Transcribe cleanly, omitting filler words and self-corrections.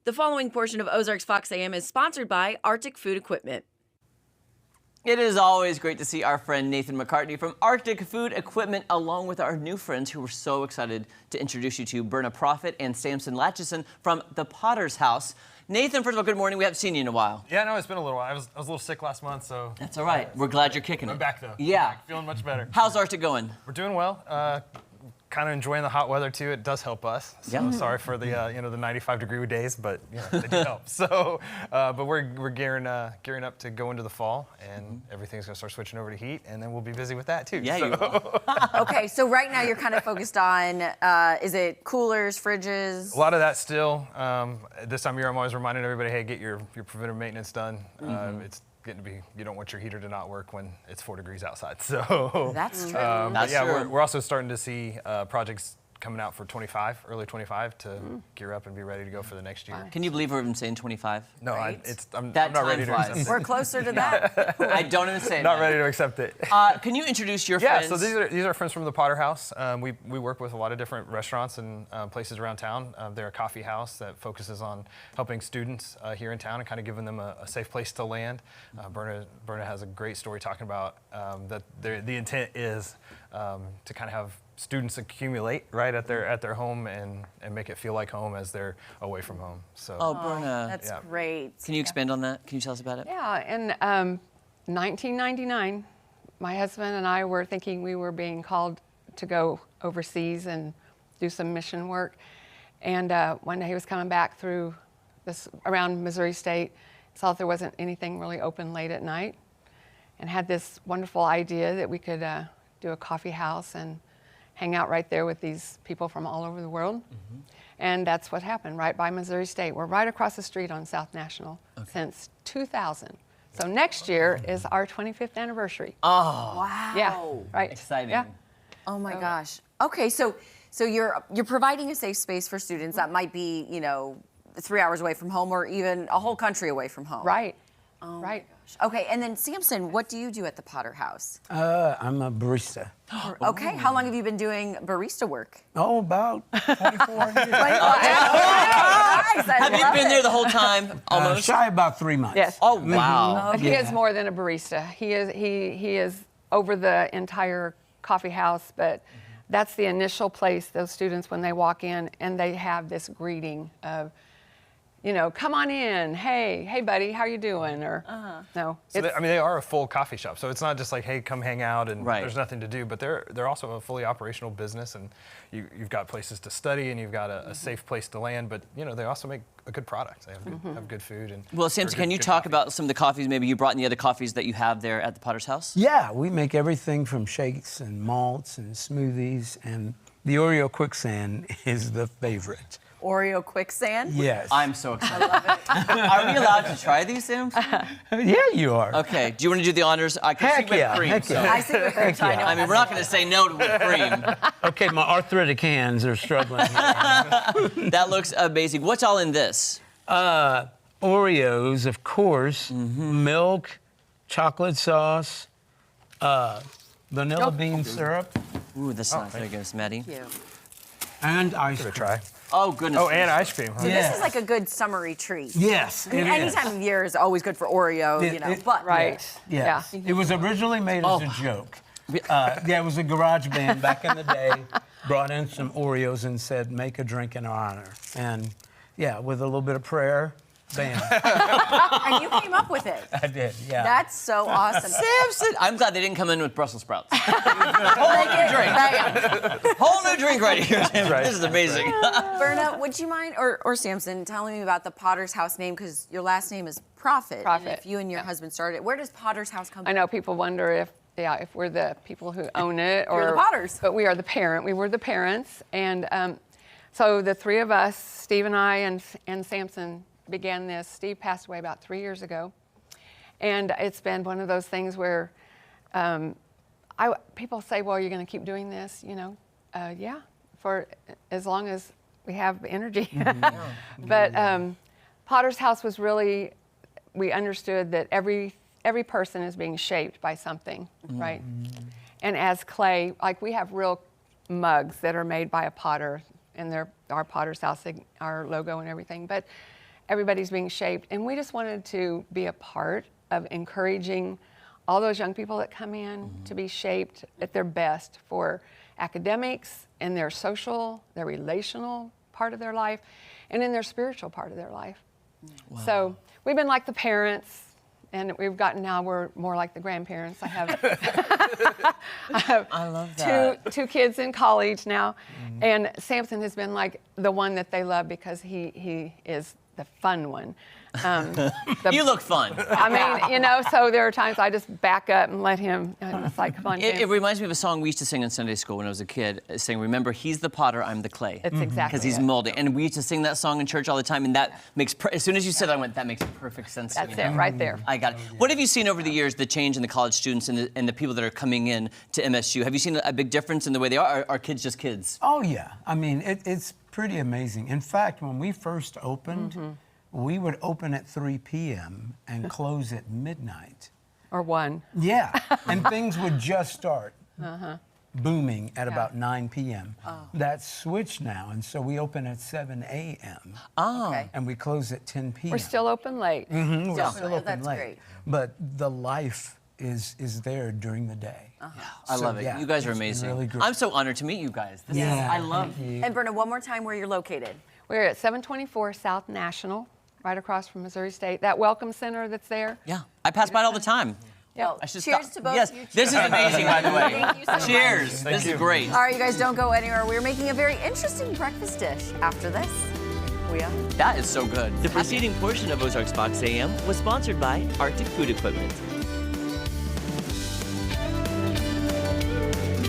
The following portion of Ozarks Fox AM is sponsored by Arctic Food Equipment. It is always great to see our friend Nathan McCartney from Arctic Food Equipment, along with our new friends who we're so excited to introduce you to, Berna Profit and Samson Latchison from the Potter's House. Nathan, first of all, good morning. We haven't seen you in a while. Yeah, no, it's been a little while. I was a little sick last month, so... That's all right. We're glad you're kicking it. I'm back, though. Yeah. Back, feeling much better. How's Arctic going? We're doing well. Kind of enjoying the hot weather, too. It does help us. So sorry for the, the 95-degree days, but, they do help. So, but we're gearing up to go into the fall, and everything's going to start switching over to heat, and then we'll be busy with that, too. Yeah, so. you will. Okay, so right now you're kind of focused on, is it coolers, fridges? A lot of that still. This time of year, I'm always reminding everybody, hey, get your preventative maintenance done. It's getting to be, you don't want your heater to not work when it's 4 degrees outside. So That's true. That's yeah, true. we're also starting to see projects coming out for early 25 to gear up and be ready to go for the next year. Can you believe we're even saying 25? No, Right? I'm That not time ready to flies. accept it. We're closer to that. I don't even say Not that. ready to accept it. Can you introduce your Yeah, friends? so these are friends from the Potter House. We work with a lot of different restaurants and places around town. They're a coffee house that focuses on helping students here in town and kind of giving them a safe place to land. Berna has a great story talking about that the intent is to kind of have students accumulate right at their home and make it feel like home as they're away from home. So. Oh, Berna. That's Yeah. great. Can you expand on that? Can you tell us about it? Yeah, in 1999, my husband and I were thinking we were being called to go overseas and do some mission work. And one day he was coming back through around Missouri State, saw that there wasn't anything really open late at night, and had this wonderful idea that we could do a coffee house and hang out right there with these people from all over the world. And that's what happened, right by Missouri State. We're right across the street on South National since 2000. So next year is our 25th anniversary. Oh, Wow. Yeah, right. exciting. Yeah. Oh my gosh. Okay, so you're providing a safe space for students that might be, 3 hours away from home or even a whole country away from home. Right. Oh my Right. gosh. Okay, and then Samson, what do you do at the Potter House? I'm a barista. Okay, how long have you been doing barista work? Oh, about 24 years. Have you been there the whole time, almost? Shy about 3 months. Yes. Oh, wow. But he is more than a barista. He is over the entire coffee house, but that's the initial place those students, when they walk in, and they have this greeting of, come on in. Hey, buddy, how you doing? Or no, So they are a full coffee shop, so it's not just like, hey, come hang out and Right. there's nothing to do. But they're also a fully operational business, and you've got places to study and you've got a safe place to land. But they also make a good product. They have good food and. Well, Samson, can you talk about some of the coffees maybe you brought in the other coffees that you have there at the Potter's House? Yeah, we make everything from shakes and malts and smoothies, and the Oreo quicksand is the favorite. Oreo quicksand? Yes. I'm so excited. Are we allowed to try these, Sam? Yeah, you are. Okay. Do you want to do the honors? I can Heck see whipped yeah, cream. heck so- yeah. I see what they're trying to I mean, we're not going to say no to whipped cream. Okay, my arthritic hands are struggling here. That looks amazing. What's all in this? Oreos, of course, milk, chocolate sauce, vanilla bean syrup, Ooh, this sounds very good, Maddie. Thank you. and ice Give it a cream. try. Oh, goodness. Oh, and ice cream. Huh? Yeah. This is like a good summery treat. Yes, I mean, it any is. time of year is always good for Oreo, but right. Yes. Yeah. It was originally made as a joke. Yeah, it was a garage band back in the day, brought in some Oreos and said, make a drink in our honor. And yeah, with a little bit of prayer, bam. and you came up with it. I did, yeah. That's so awesome. Samson! I'm glad they didn't come in with Brussels sprouts. Whole new drink. Whole new drink right here, Samson. Right. This is amazing. Berna, would you mind, or Samson, telling me about the Potter's House name? Because your last name is Profit. Profit. And if you and your husband started it, where does Potter's House come I from? know people wonder if we're the people who own it or You're the Potters. But we are the parent. We were the parents, and so the three of us, Steve and I and Samson, began this. Steve passed away about 3 years ago, and it's been one of those things where people say, "Well, you're going to keep doing this," yeah, for as long as we have energy. But Potter's House was really, we understood that every person is being shaped by something, right? And as clay, like we have real mugs that are made by a potter, and they're our Potter's House, our logo and everything. But everybody's being shaped. And we just wanted to be a part of encouraging all those young people that come in to be shaped at their best for academics, in their social, their relational part of their life, and in their spiritual part of their life. Wow. So we've been like the parents, and we've gotten now we're more like the grandparents. I have, I love that. two kids in college now, and Samson has been like the one that they love because he is the fun one. You look fun. I mean, you know, so there are times I just back up and let him. It's like, come on, It reminds me of a song we used to sing in Sunday school when I was a kid, saying, remember, he's the potter, I'm the clay. It's exactly because he's it. molding. And we used to sing that song in church all the time, and that makes, as soon as you said it, I went, that makes perfect sense to me. That's it, right there. I got it. What have you seen over the years, the change in the college students and the people that are coming in to MSU? Have you seen a big difference in the way they are? Are kids just kids? Oh, yeah. I mean, it's pretty amazing. In fact, when we first opened, we would open at 3 p.m. and close at midnight. Or one. Yeah, and things would just start booming at about 9 p.m. That's switched now, and so we open at 7 a.m. Okay. and we close at 10 p.m. We're still open late. We're Still still open late. open That's late. great. But the life is there during the day. I So, love it. yeah, You guys are it's been amazing. really great. I'm so honored to meet you guys. This is, I love you. And Brenna, one more time where you're located. We're at 724 South National, right across from Missouri State. That welcome center that's there. Yeah, I pass by it all the time. Well, I should cheers stop. to both Yes, of you. this is amazing, by the way. Thank you so much. Cheers. This is great. All right, you guys, don't go anywhere. We're making a very interesting breakfast dish after this. We are. That is so good. The preceding portion of Ozarks Box AM was sponsored by Arctic Food Equipment.